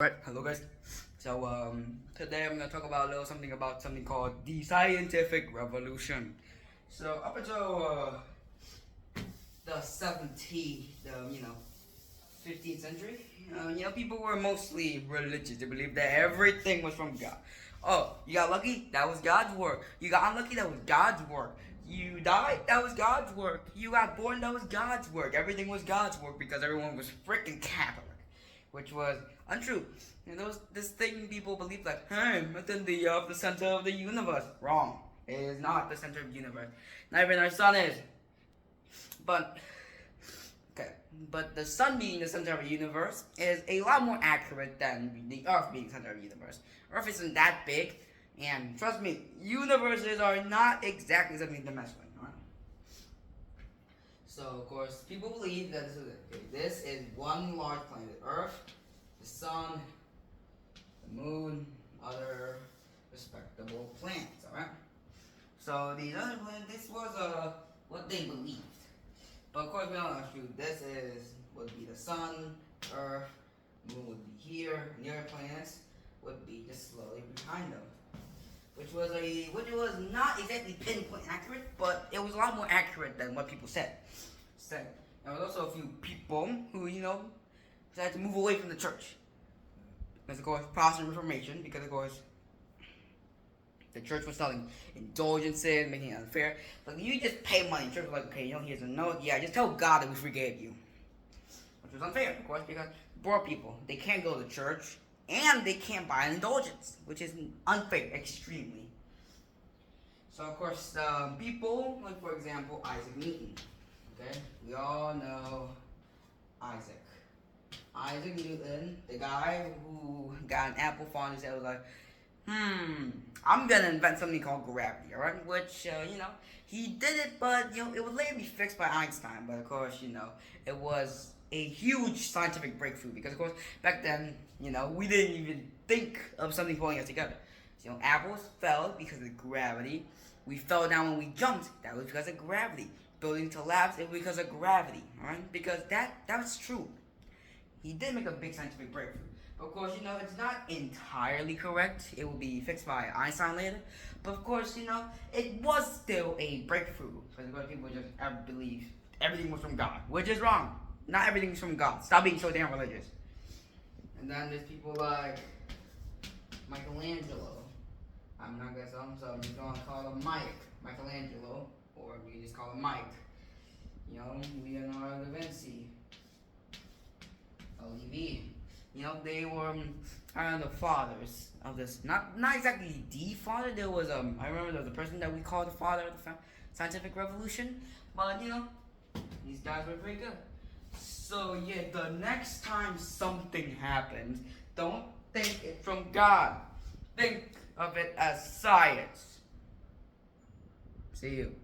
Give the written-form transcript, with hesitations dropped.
Right, hello guys. Today I'm gonna talk about a little something about something called the scientific revolution. So up until the 15th century, people were mostly religious. They believed that everything was from God. Oh, you got lucky? That was God's work. You got unlucky? That was God's work. You died? That was God's work. You got born? That was God's work. Everything was God's work because everyone was freaking Catholic, which was untrue. This thing people believe like, hey, within the center of the universe. Wrong. It is not the center of the universe. Not even our sun is. But okay, but the sun being the center of the universe is a lot more accurate than the Earth being the center of the universe. Earth isn't that big, and trust me, universes are not exactly something to mess with. Right? So of course, people believe that this is one large planet: Earth, the sun, the moon, other respectable planets. All right. So these other planets, this was what they believed. But of course, we don't know if true. This would be the sun, Earth, moon would be here, and the other planets would be just slowly behind them. Which was not exactly pinpoint accurate, but it was a lot more accurate than what people said. There was also a few people who, decided to move away from the church. Because of course, Protestant Reformation, because of course, the church was selling indulgences, making it unfair. Like, you just pay money. The church was like, okay, here's a note. Yeah, just tell God that we forgave you. Which was unfair, of course, because poor people, they can't go to church and they can't buy an indulgence, which is unfair, extremely. So, of course, people, like, for example, Isaac Newton. Okay? We all know Isaac. Isaac Newton, the guy who got an apple fall on his head, was like, I'm gonna invent something called gravity, alright? Which, he did it, but, it would later be fixed by Einstein. But, of course, it was a huge scientific breakthrough because, of course, back then, we didn't even think of something pulling us together. So, apples fell because of gravity. We fell down when we jumped. That was because of gravity. Buildings collapsed. It was because of gravity, alright? Because that was true. He did make a big scientific breakthrough. But of course, it's not entirely correct. It will be fixed by Einstein later. But of course, it was still a breakthrough. Because people just believe everything was from God, which is wrong. Not everything is from God. Stop being so damn religious. And then there's people like Michelangelo. I'm not gonna tell him, so I'm just gonna call him Michelangelo, or we just call him Mike. Leonardo da Vinci. LDV. They were the fathers of this. Not exactly the father. There was I remember there was a person that we called the father of the scientific revolution. But these guys were very good. So yeah, the next time something happens, don't think it from God. Think of it as science. See you.